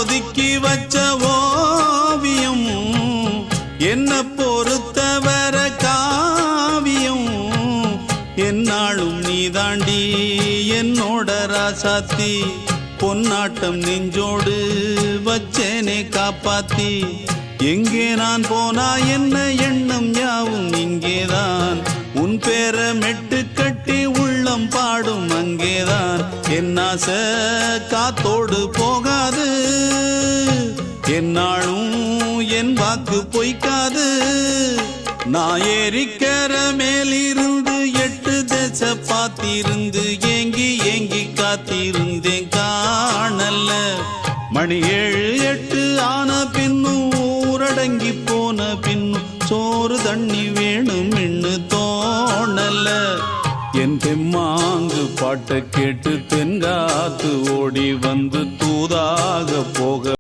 ஒதுக்கி வச்ச ஓவியம் என்ன பொறுத்தவர காவியம் என்னாலும் நீதாண்டி என்னோட ராசாத்தி பொன்னாட்டம் நெஞ்சோடு வச்சேனே காப்பாத்தி எங்கே நான் போனா என்ன எண்ணம் யாவும் இங்கேதான் உன் பேர மெட்டு கட்டி உள்ளம் பாடும் அங்கேதான் என் ஆசை காத்தோடு போகாது என்னாலும் என் வாக்கு பொய்க்காது நான் ஏறிக்கிற மேலிருந்து 8 தேச பார்த்திருந்து ஏங்கி ஏங்கி காத்திருந்தேன் காணல மணி 7 8 ஆன பின்னும் ஊரடங்கி போன பின்னும் சோறு தண்ணி வேணும் என்று தோணல என் தெம்மாங்கு பாட்டை கேட்டு தென்காத்து ஓடி வந்து தூதாக போக